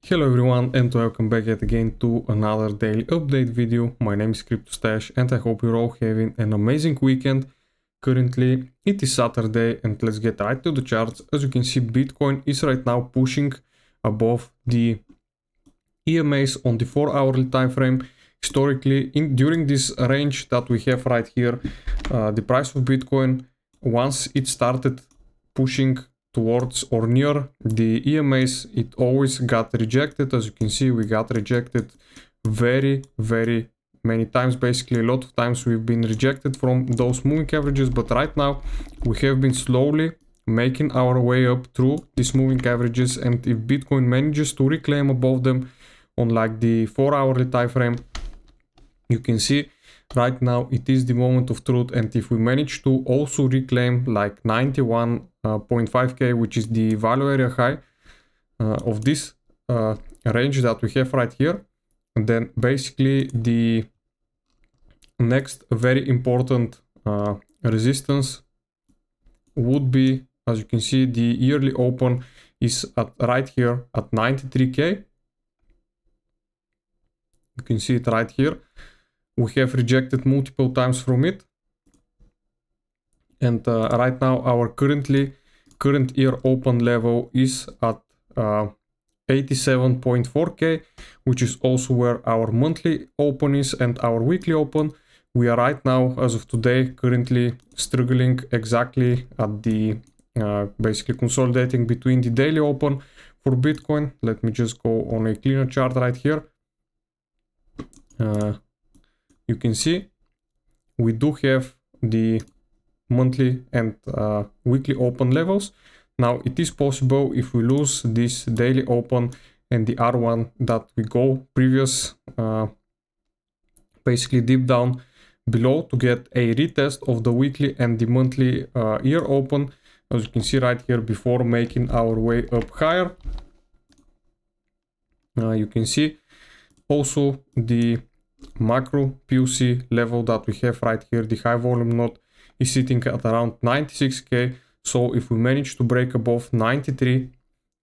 Hello everyone and welcome back yet again to another daily update video. My name is CryptoStash and I hope you're all having an amazing weekend. Currently it is Saturday and let's get right to the charts. As you can see, Bitcoin is right now pushing above the EMAs on the 4-hourly time frame. Historically, during this range that we have right here, the price of Bitcoin, once it started pushing towards or near the EMAs, it always got rejected. As you can see, we got rejected very many times. Basically, a lot of times we've been rejected from those moving averages, but right now we have been slowly making our way up through these moving averages, and if Bitcoin manages to reclaim above them on like the 4-hourly time frame, you can see right now it is the moment of truth. And if we manage to also reclaim like 91.5k, which is the value area high of this range that we have right here, and then basically the next very important resistance would be, as you can see, the yearly open is at right here at 93k. You can see it right here. We have rejected multiple times from it, and right now our current year open level is at 87.4k, which is also where our monthly open is and our weekly open. We are right now, as of today, currently struggling exactly at the basically consolidating between the daily open for Bitcoin. Let me just go on a cleaner chart right here. You can see we do have the monthly and weekly open levels. Now it is possible, if we lose this daily open and the R1, that we go previous basically deep down below to get a retest of the weekly and the monthly year open, as you can see right here, before making our way up higher. You can see also the macro PUC level that we have right here, the high volume node, is sitting at around 96k. So if we manage to break above 93,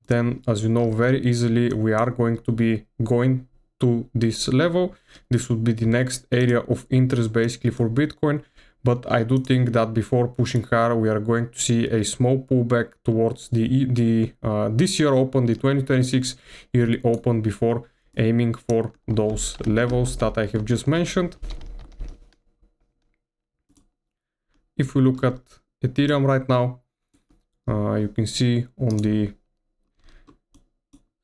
then, as you know, very easily we are going to be going to this level. This would be the next area of interest basically for Bitcoin, but I do think that before pushing higher we are going to see a small pullback towards the this year open, the 2026 yearly open, before aiming for those levels that I have just mentioned. If we look at Ethereum right now, you can see on the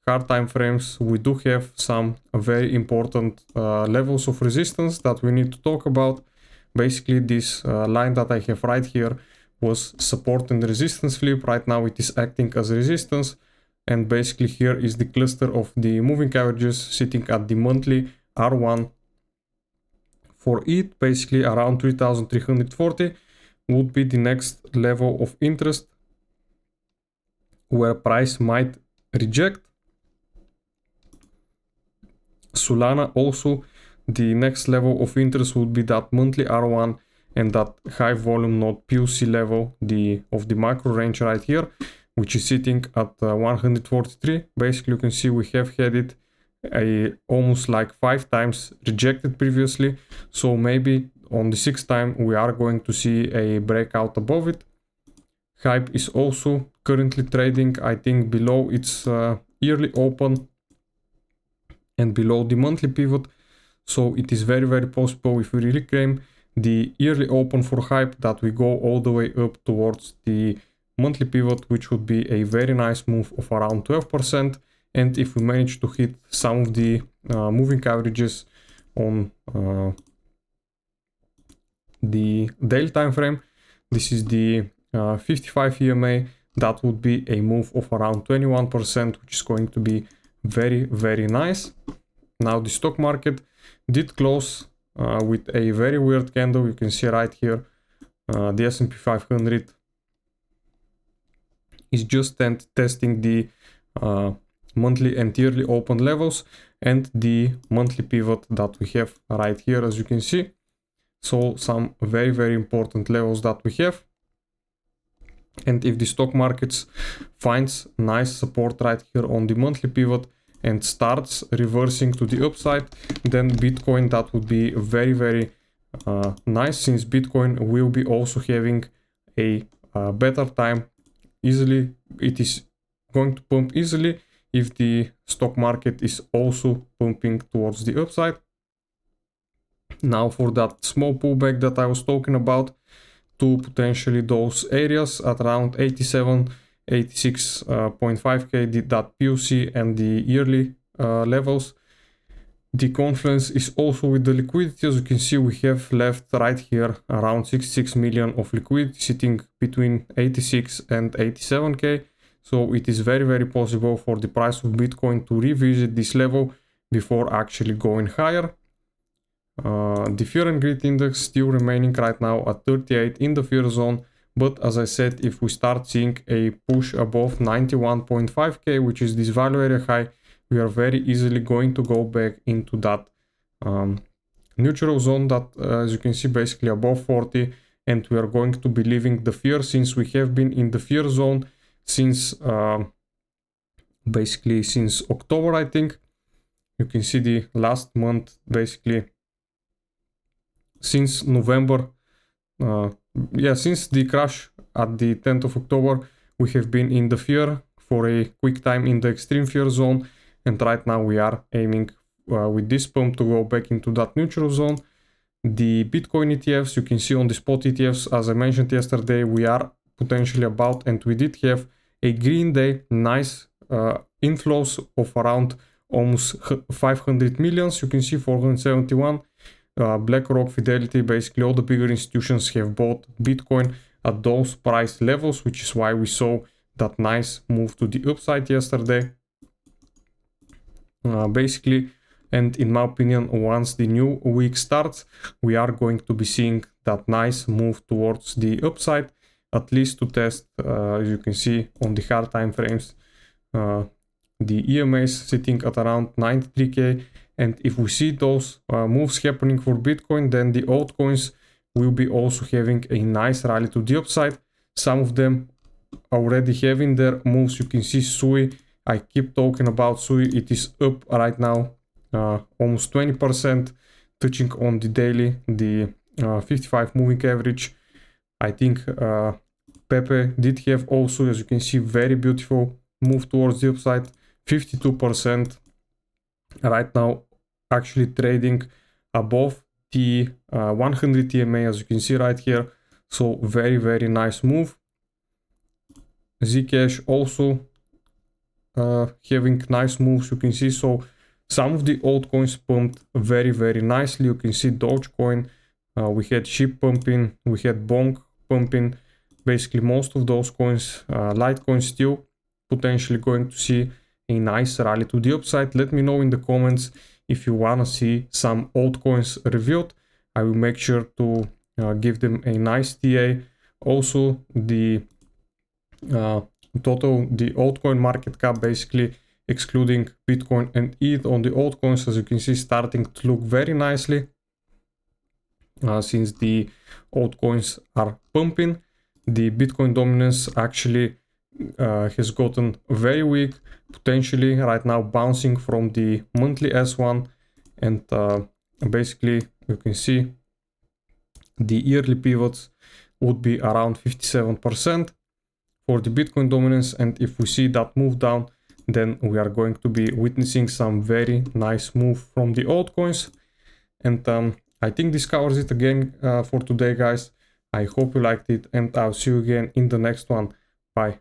hard time frames we do have some very important levels of resistance that we need to talk about. Basically, this line that I have right here was support and resistance flip. Right now it is acting as resistance, and basically here is the cluster of the moving averages sitting at the monthly R1 for it. Basically around 3340 would be the next level of interest where price might reject. Solana also, the next level of interest would be that monthly R1 and that high volume node PUC level, of the macro range right here, which is sitting at 143. Basically you can see we have had it almost like 5 times rejected previously, so maybe on the 6th time we are going to see a breakout above it. Hype is also currently trading, I think, below its yearly open and below the monthly pivot, so it is very possible, if we reclaim the yearly open for Hype, that we go all the way up towards the monthly pivot, which would be a very nice move of around 12%. And if we manage to hit some of the moving averages on the daily time frame, this is the 55 EMA, that would be a move of around 21%, which is going to be very nice. Now the stock market did close with a very weird candle. You can see right here the S&P 500 is just testing the monthly and yearly open levels and the monthly pivot that we have right here, as you can see. So some very important levels that we have. And if the stock markets finds nice support right here on the monthly pivot and starts reversing to the upside, then Bitcoin, that would be very nice, since Bitcoin will be also having a better time. Easily, it is going to pump easily if the stock market is also pumping towards the upside. Now for that small pullback that I was talking about, to potentially those areas at around 87, 86.5k, that POC and the yearly levels. The confluence is also with the liquidity. As you can see, we have left right here around 66 million of liquidity sitting between 86 and 87k. So it is very possible for the price of Bitcoin to revisit this level before actually going higher. The fear and greed index still remaining right now at 38 in the fear zone, but as I said, if we start seeing a push above 91.5k, which is this value area high, we are very easily going to go back into that neutral zone that, as you can see, basically above 40, and we are going to be leaving the fear, since we have been in the fear zone since basically since October, I think. You can see the last month, basically since November, since the crash at the 10th of October, we have been in the fear for a quick time in the extreme fear zone, and right now we are aiming with this pump to go back into that neutral zone. The Bitcoin ETFs, you can see on the spot ETFs, as I mentioned yesterday, we are potentially about, and we did have a green day, nice inflows of around almost 500 millions. You can see 471. BlackRock, Fidelity, basically all the bigger institutions have bought Bitcoin at those price levels, which is why we saw that nice move to the upside yesterday. Basically, and in my opinion, once the new week starts, we are going to be seeing that nice move towards the upside, at least to test, as you can see on the hard time frames, the EMAs sitting at around 93k. And if we see those moves happening for Bitcoin, then the altcoins will be also having a nice rally to the upside. Some of them already having their moves. You can see SUI. I keep talking about SUI. It is up right now almost 20%, touching on the daily, the 55 moving average. I think Pepe did have also, as you can see, very beautiful move towards the upside, 52%. Right now actually trading above the 100 EMA, as you can see right here. So very nice move. Zcash also having nice moves, you can see. So some of the altcoins pumped very nicely. You can see Dogecoin, we had SHIB pumping, we had Bonk pumping. Basically most of those coins, Litecoin, still potentially going to see a nice rally to the upside. Let me know in the comments if you want to see some altcoins reviewed. I will make sure to give them a nice TA. Also the total, the altcoin market cap, basically excluding Bitcoin and ETH on the altcoins, as you can see, starting to look very nicely since the altcoins are pumping. The Bitcoin dominance actually has gotten very weak, potentially right now bouncing from the monthly S1, and basically you can see the yearly pivots would be around 57% for the Bitcoin dominance. And if we see that move down, then we are going to be witnessing some very nice move from the altcoins. And I think this covers it again for today, guys. I hope you liked it, and I'll see you again in the next one. Bye.